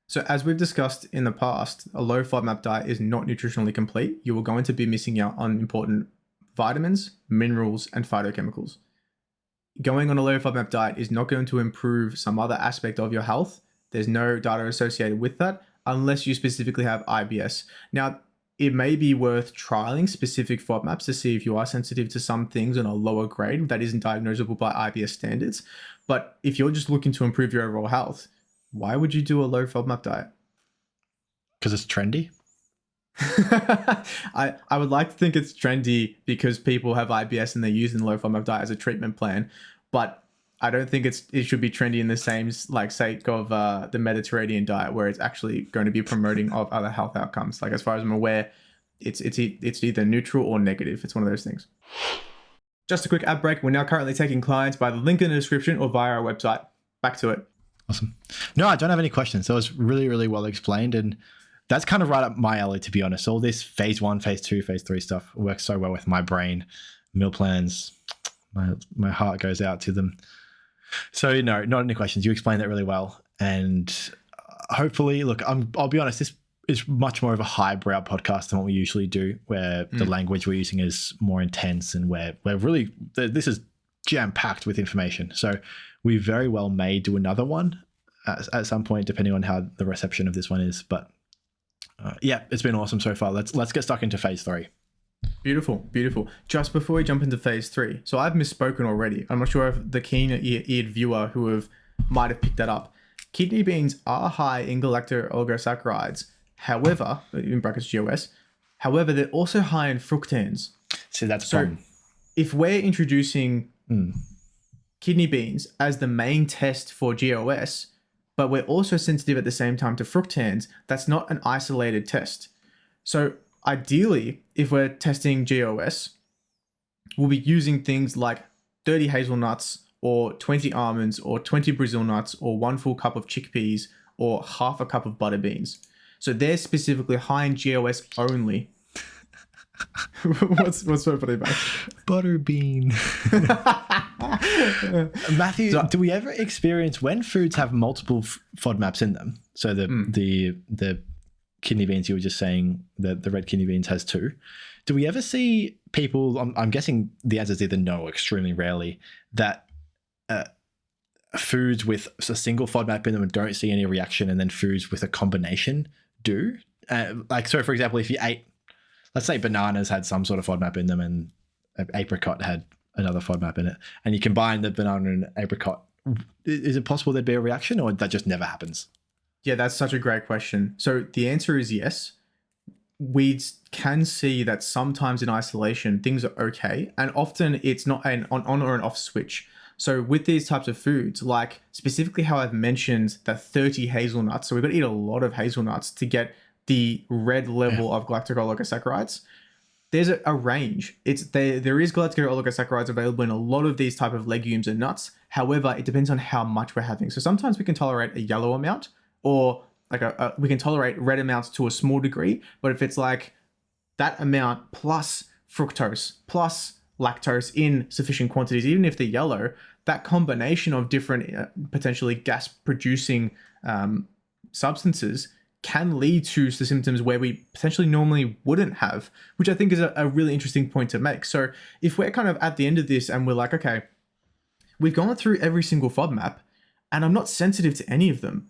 So as we've discussed in the past, a low FODMAP diet is not nutritionally complete. You are going to be missing out on important vitamins, minerals, and phytochemicals. Going on a low FODMAP diet is not going to improve some other aspect of your health. There's no data associated with that unless you specifically have IBS. Now, it may be worth trialing specific FODMAPs to see if you are sensitive to some things on a lower grade that isn't diagnosable by IBS standards. But if you're just looking to improve your overall health, why would you do a low FODMAP diet? Because it's trendy. I would like to think it's trendy because people have IBS and they're using the low FODMAP diet as a treatment plan, but I don't think it should be trendy in the same like sake of the Mediterranean diet, where it's actually going to be promoting of other health outcomes. Like, as far as I'm aware, it's either neutral or negative. It's one of those things. Just a quick ad break. We're now currently taking clients by the link in the description or via our website. Back to it. Awesome. No, I don't have any questions. That was really, really well explained, and that's kind of right up my alley, to be honest. All this phase 1, phase 2, phase 3 stuff works so well with my brain. Meal plans, my heart goes out to them. So, no, not any questions. You explained that really well. And hopefully, look, I'll be honest, this is much more of a highbrow podcast than what we usually do, where the language we're using is more intense and where we're really, this is jam-packed with information. So we very well may do another one at some point, depending on how the reception of this one is. But yeah, it's been awesome so far. Let's get stuck into phase 3. Beautiful. Just before we jump into phase 3, so I've misspoken already. I'm not sure if the keen-eared viewer might have picked that up. Kidney beans are high in galacto-oligosaccharides. However, in brackets GOS, however, they're also high in fructans. See, that's so fun. If we're introducing kidney beans as the main test for GOS, but we're also sensitive at the same time to fructans, that's not an isolated test. So ideally, if we're testing GOS, we'll be using things like 30 hazelnuts or 20 almonds or 20 Brazil nuts or 1 full cup of chickpeas or half a cup of butter beans. So they're specifically high in GOS only. What's so funny about Butterbean? Matthew, do we ever experience when foods have multiple FODMAPs in them? So the kidney beans, you were just saying that the red kidney beans has 2. Do we ever see people, I'm guessing the answer is either no or extremely rarely, that foods with a single FODMAP in them don't see any reaction, and then foods with a combination do? Like, so for example, if you ate, let's say bananas had some sort of FODMAP in them and an apricot had another FODMAP in it, and you combine the banana and apricot, is it possible there'd be a reaction, or that just never happens? Yeah, that's such a great question. So the answer is yes. We can see that sometimes in isolation, things are okay. And often it's not an on or an off switch. So with these types of foods, like specifically how I've mentioned the 30 hazelnuts, so we've got to eat a lot of hazelnuts to get the red level of galacto-oligosaccharides. There's a range. There is galacto-oligosaccharides available in a lot of these type of legumes and nuts. However, it depends on how much we're having. So sometimes we can tolerate a yellow amount, or like we can tolerate red amounts to a small degree. But if it's like that amount plus fructose plus lactose in sufficient quantities, even if they're yellow, that combination of different potentially gas producing substances can lead to the symptoms where we potentially normally wouldn't have, which I think is a really interesting point to make. So if we're kind of at the end of this and we're like, okay, we've gone through every single FODMAP and I'm not sensitive to any of them,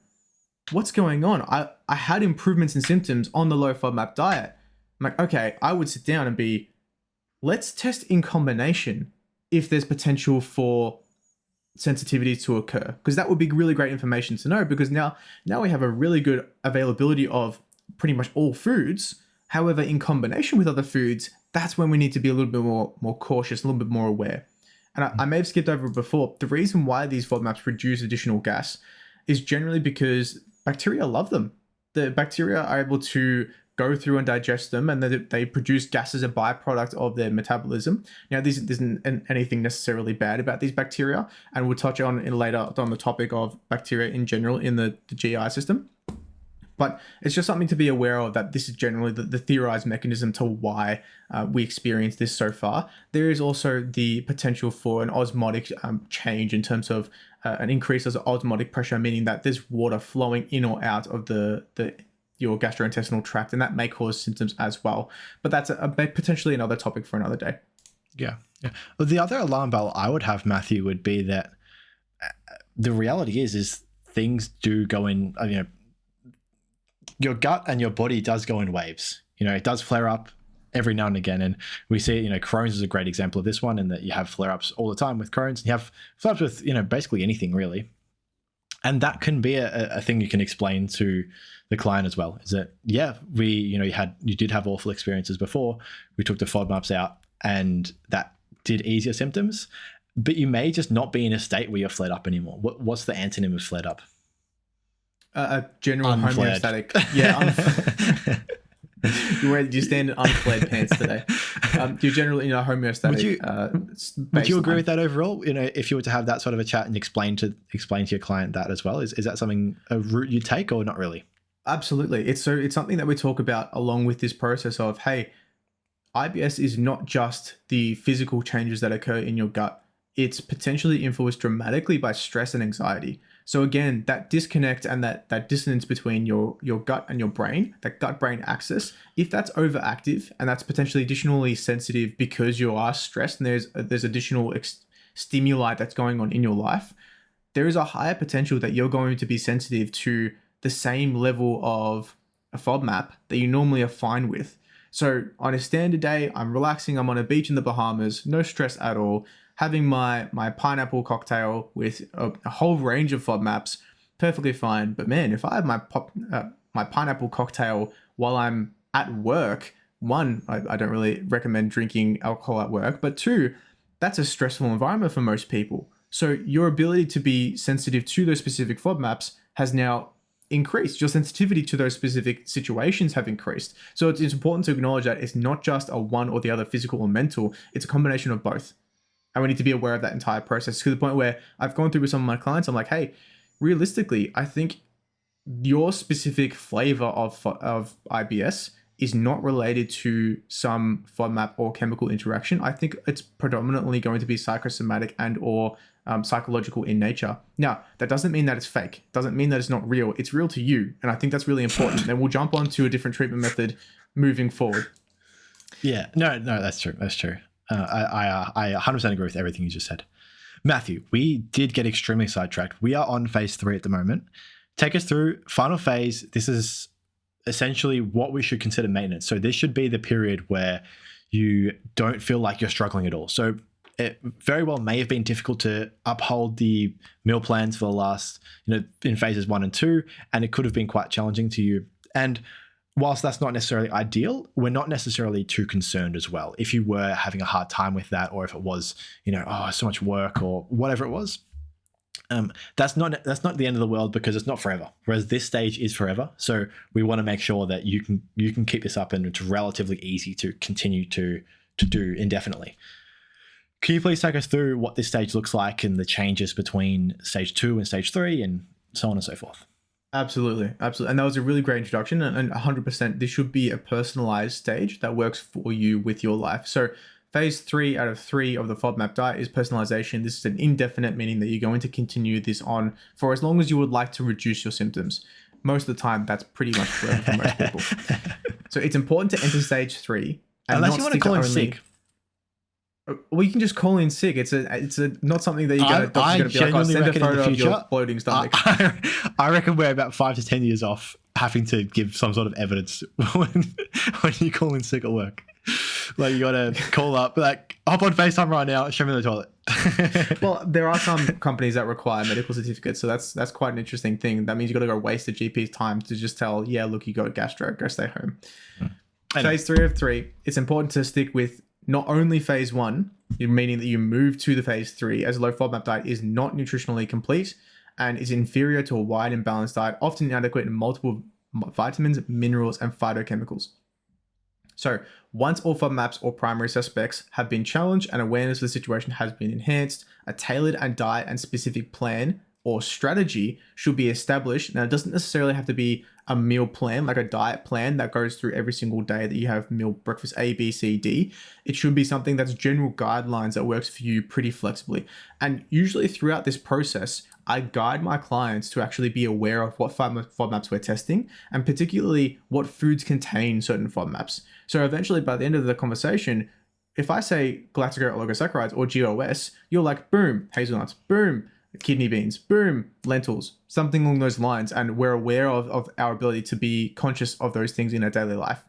what's going on? I had improvements in symptoms on the low FODMAP diet. I'm like, okay, I would sit down and let's test in combination if there's potential for sensitivities to occur, because that would be really great information to know, because now we have a really good availability of pretty much all foods. However, in combination with other foods, that's when we need to be a little bit more cautious, a little bit more aware. And I may have skipped over it before. The reason why these FODMAPs produce additional gas is generally because bacteria love them. The bacteria are able to go through and digest them, and they produce gas as a byproduct of their metabolism. Now, this isn't anything necessarily bad about these bacteria, and we'll touch on later on the topic of bacteria in general in the GI system. But it's just something to be aware of, that this is generally the theorized mechanism to why we experience this so far. There is also the potential for an osmotic change in terms of an increase of osmotic pressure, meaning that there's water flowing in or out of your gastrointestinal tract, and that may cause symptoms as well. But that's potentially another topic for another day. Yeah. Well, the other alarm bell I would have, Matthew, would be that the reality is things do go in, your gut and your body does go in waves. it does flare up every now and again. And we see, Crohn's is a great example of this one, in that you have flare-ups all the time with Crohn's, and you have flare-ups with, basically anything really. And that can be a thing you can explain to the client as well, is that, you did have awful experiences before. We took the FODMAPs out and that did ease your symptoms, but you may just not be in a state where you're flared up anymore. What's the antonym of flared up? A general Unflared. homeostatic. Yeah. You stand in unflared pants today. You're generally homeostatic. Would you agree with that overall? If you were to have that sort of a chat and explain to your client that as well, is that something, a route you take, or not really? Absolutely. It's something that we talk about along with this process of, hey, IBS is not just the physical changes that occur in your gut. It's potentially influenced dramatically by stress and anxiety. So again, that disconnect and that dissonance between your gut and your brain, that gut-brain axis, if that's overactive and that's potentially additionally sensitive because you are stressed and there's additional stimuli that's going on in your life, there is a higher potential that you're going to be sensitive to the same level of a FODMAP that you normally are fine with. So on a standard day, I'm relaxing, I'm on a beach in the Bahamas, no stress at all, having my pineapple cocktail with a whole range of FODMAPs, perfectly fine. But man, if I have my pineapple cocktail while I'm at work, one, I don't really recommend drinking alcohol at work, but two, that's a stressful environment for most people. So your ability to be sensitive to those specific FODMAPs has now increased. Your sensitivity to those specific situations have increased. So it's important to acknowledge that it's not just a one or the other, physical or mental, it's a combination of both. And we need to be aware of that entire process, to the point where I've gone through with some of my clients. I'm like, hey, realistically, I think your specific flavor of IBS is not related to some FODMAP or chemical interaction. I think it's predominantly going to be psychosomatic and or psychological in nature. Now, that doesn't mean that it's fake. Doesn't mean that it's not real. It's real to you. And I think that's really important. And we'll jump on to a different treatment method moving forward. Yeah, no, that's true. That's true. I 100% agree with everything you just said. Matthew, we did get extremely sidetracked. We are on phase 3 at the moment. Take us through final phase. This is essentially what we should consider maintenance. So this should be the period where you don't feel like you're struggling at all. So it very well may have been difficult to uphold the meal plans for the last, in phases 1 and 2, and it could have been quite challenging to you. And whilst that's not necessarily ideal, we're not necessarily too concerned as well. If you were having a hard time with that, or if it was, so much work or whatever it was, that's not the end of the world, because it's not forever. Whereas this stage is forever. So we want to make sure that you can keep this up, and it's relatively easy to continue to do indefinitely. Can you please take us through what this stage looks like and the changes between stage 2 and stage 3 and so on and so forth? Absolutely. And that was a really great introduction. And 100%, this should be a personalized stage that works for you with your life. So phase 3 out of 3 of the FODMAP diet is personalization. This is an indefinite, meaning that you're going to continue this on for as long as you would like to reduce your symptoms. Most of the time, that's pretty much forever for most people. So it's important to enter stage 3. And unless you want to call in sick. Well, you can just call in sick. It's not something that you're going to be like, send a photo of your bloating stomach. I reckon we're about 5 to 10 years off having to give some sort of evidence when you call in sick at work. Like, you got to call up, like, hop on FaceTime right now, show me the toilet. Well, there are some companies that require medical certificates, so that's quite an interesting thing. That means you got to go waste the GP's time to just tell, yeah, look, you got gastro, go stay home. Phase 3 of 3, it's important to stick with not only phase 1, meaning that you move to the phase 3, as a low FODMAP diet is not nutritionally complete and is inferior to a wide and balanced diet, often inadequate in multiple vitamins, minerals, and phytochemicals. So once all FODMAPs or primary suspects have been challenged and awareness of the situation has been enhanced, a tailored and diet and specific plan or strategy should be established. Now, it doesn't necessarily have to be a meal plan, like a diet plan that goes through every single day that you have meal, breakfast A, B, C, D. It should be something that's general guidelines that works for you pretty flexibly. And usually throughout this process, I guide my clients to actually be aware of what FODMAPs we're testing, and particularly what foods contain certain FODMAPs. So eventually, by the end of the conversation, if I say galactose oligosaccharides or GOS, you're like, boom, hazelnuts, boom, kidney beans, boom, lentils, something along those lines. And we're aware of our ability to be conscious of those things in our daily life.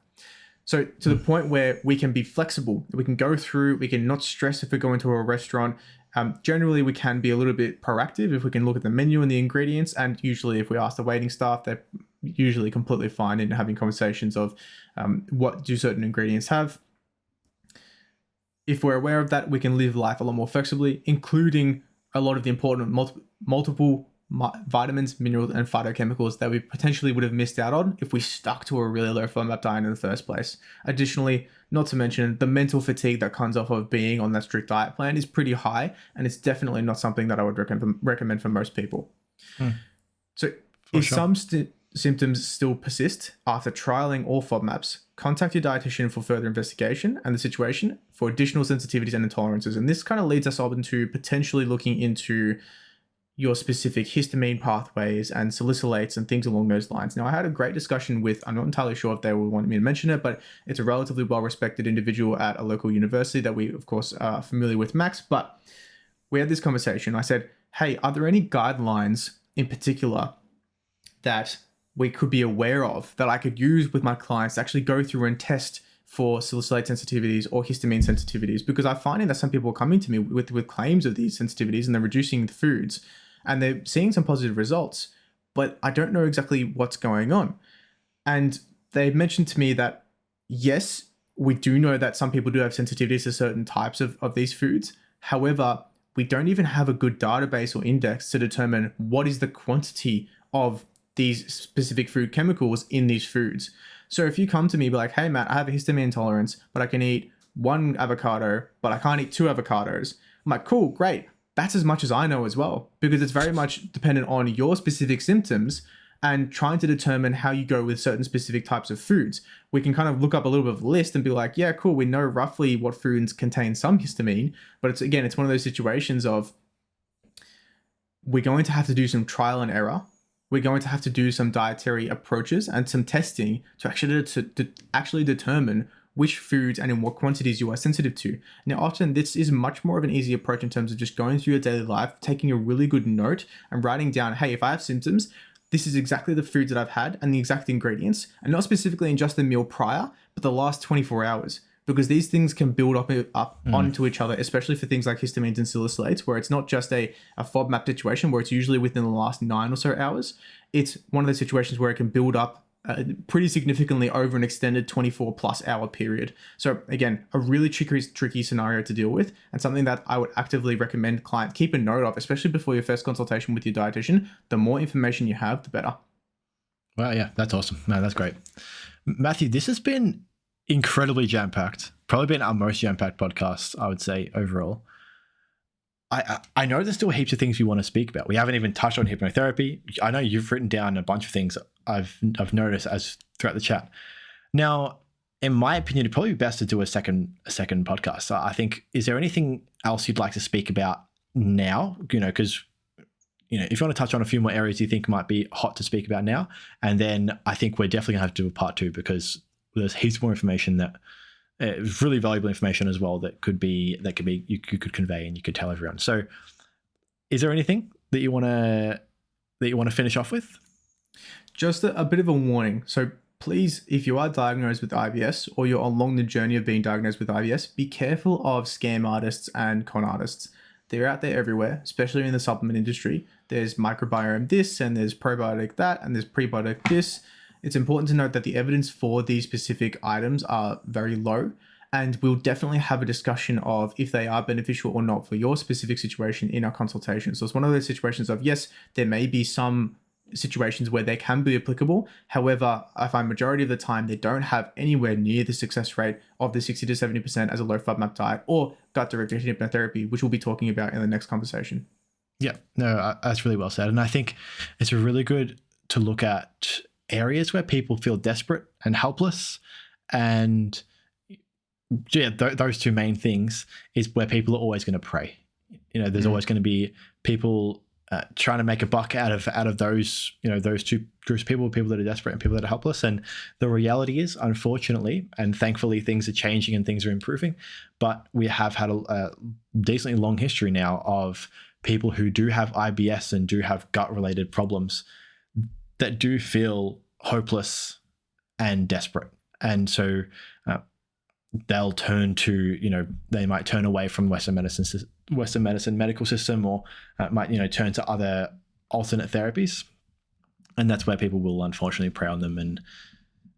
So to the point where we can be flexible, we can go through, we can not stress if we're going to a restaurant. Generally, we can be a little bit proactive if we can look at the menu and the ingredients. And usually if we ask the waiting staff, they're usually completely fine in having conversations of what do certain ingredients have. If we're aware of that, we can live life a lot more flexibly, including a lot of the important multiple vitamins, minerals, and phytochemicals that we potentially would have missed out on if we stuck to a really low FODMAP diet in the first place. Additionally, not to mention the mental fatigue that comes off of being on that strict diet plan is pretty high, and it's definitely not something that I would recommend for most people. So if some symptoms still persist after trialing all FODMAPs, contact your dietitian for further investigation and the situation for additional sensitivities and intolerances. And this kind of leads us up into potentially looking into your specific histamine pathways and salicylates and things along those lines. Now, I had a great discussion with, I'm not entirely sure if they would want me to mention it, but it's a relatively well-respected individual at a local university that we, of course, are familiar with, Max. But we had this conversation. I said, hey, are there any guidelines in particular that we could be aware of that I could use with my clients to actually go through and test for salicylate sensitivities or histamine sensitivities? Because I'm finding that some people are coming to me with claims of these sensitivities and they're reducing the foods and they're seeing some positive results, but I don't know exactly what's going on. And they mentioned to me that, yes, we do know that some people do have sensitivities to certain types of these foods. However, we don't even have a good database or index to determine what is the quantity of these specific food chemicals in these foods. So if you come to me, be like, hey, Matt, I have a histamine intolerance, but I can eat 1 avocado, but I can't eat 2 avocados. I'm like, cool, great. That's as much as I know as well, because it's very much dependent on your specific symptoms and trying to determine how you go with certain specific types of foods. We can kind of look up a little bit of a list and be like, yeah, cool, we know roughly what foods contain some histamine, but it's one of those situations of we're going to have to do some trial and error. We're going to have to do some dietary approaches and some testing to actually determine which foods and in what quantities you are sensitive to. Now, often this is much more of an easy approach in terms of just going through your daily life, taking a really good note and writing down, hey, if I have symptoms, this is exactly the foods that I've had and the exact ingredients, and not specifically in just the meal prior, but the last 24 hours. Because these things can build up onto each other, especially for things like histamines and salicylates, where it's not just a FODMAP situation where it's usually within the last 9 or so hours. It's one of those situations where it can build up pretty significantly over an extended 24 plus hour period. So again, a really tricky scenario to deal with, and something that I would actively recommend clients keep a note of, especially before your first consultation with your dietitian. The more information you have, the better. Well, yeah, that's awesome. No, that's great. Matthew, this has been incredibly jam-packed, probably been our most jam-packed podcast, I would say, overall. I know there's still heaps of things we want to speak about. We haven't even touched on hypnotherapy. I know you've written down a bunch of things I've noticed as throughout the chat. Now, in my opinion, it'd probably be best to do a second podcast. So I think, is there anything else you'd like to speak about now? Because if you want to touch on a few more areas you think might be hot to speak about now, and then I think we're definitely going to have to do a part 2, because there's heaps more information that really valuable information as well that you could convey and you could tell everyone. So is there anything that you want to finish off with? Just a bit of a warning. So please, if you are diagnosed with IBS or you're along the journey of being diagnosed with IBS, be careful of scam artists and con artists. They're out there everywhere, especially in the supplement industry. There's microbiome this, and there's probiotic that, and there's prebiotic this. It's important to note that the evidence for these specific items are very low, and we'll definitely have a discussion of if they are beneficial or not for your specific situation in our consultation. So it's one of those situations of, yes, there may be some situations where they can be applicable. However, I find majority of the time they don't have anywhere near the success rate of the 60 to 70% as a low FODMAP diet or gut-directed hypnotherapy, which we'll be talking about in the next conversation. Yeah, no, that's really well said. And I think it's really good to look at areas where people feel desperate and helpless, and those two main things is where people are always going to pray. There's always going to be people trying to make a buck out of those those two groups of people that are desperate and people that are helpless. And the reality is, unfortunately and thankfully, things are changing and things are improving, but we have had a decently long history now of people who do have IBS and do have gut related problems that do feel hopeless and desperate. and so they'll turn to, they might turn away from Western medicine medical system, or might turn to other alternate therapies, and that's where people will unfortunately prey on them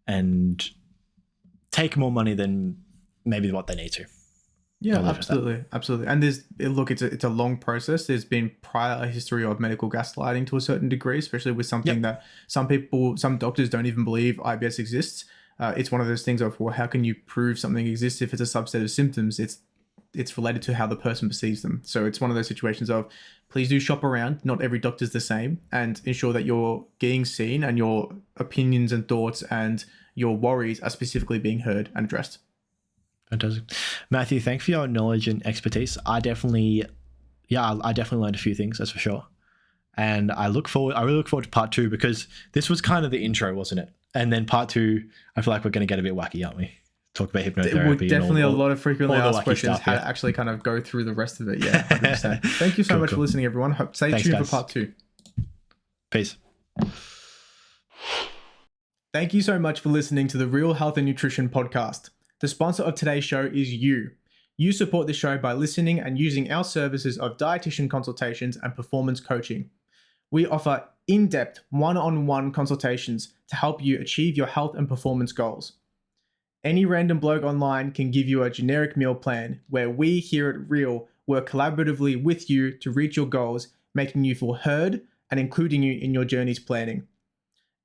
and take more money than maybe what they need to. Yeah, absolutely. And it's a long process. There's been prior history of medical gaslighting to a certain degree, especially with something that some doctors don't even believe IBS exists. It's one of those things of, well, how can you prove something exists if it's a subset of symptoms? It's related to how the person perceives them. So it's one of those situations of, please do shop around. Not every doctor's the same, and ensure that you're getting seen and your opinions and thoughts and your worries are specifically being heard and addressed. Fantastic. Matthew, thanks for your knowledge and expertise. I definitely learned a few things, that's for sure. And I really look forward to part 2, because this was kind of the intro, wasn't it? And then part 2, I feel like we're going to get a bit wacky, aren't we? Talk about hypnotherapy. We're definitely a lot of frequently asked questions, stuff, how to actually kind of go through the rest of it. Yeah, 100%. Thank you so much for listening, everyone. Stay tuned for part 2. Peace. Thank you so much for listening to the R.E.A.L Health and Nutrition podcast. The sponsor of today's show is you. You support the show by listening and using our services of dietitian consultations and performance coaching. We offer in-depth one-on-one consultations to help you achieve your health and performance goals. Any random bloke online can give you a generic meal plan, where we here at R.E.A.L work collaboratively with you to reach your goals, making you feel heard and including you in your journey's planning.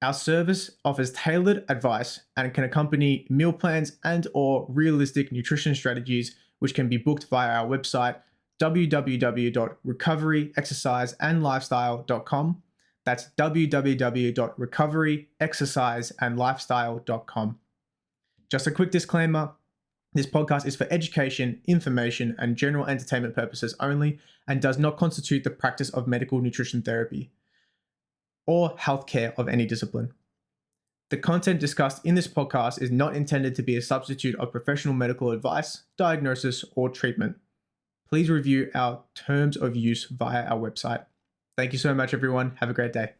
Our service offers tailored advice and can accompany meal plans and or realistic nutrition strategies, which can be booked via our website, www.recoveryexerciseandlifestyle.com. That's www.recoveryexerciseandlifestyle.com. Just a quick disclaimer, this podcast is for education, information, and general entertainment purposes only, and does not constitute the practice of medical nutrition therapy or healthcare of any discipline. The content discussed in this podcast is not intended to be a substitute of professional medical advice, diagnosis, or treatment. Please review our terms of use via our website. Thank you so much, everyone. Have a great day.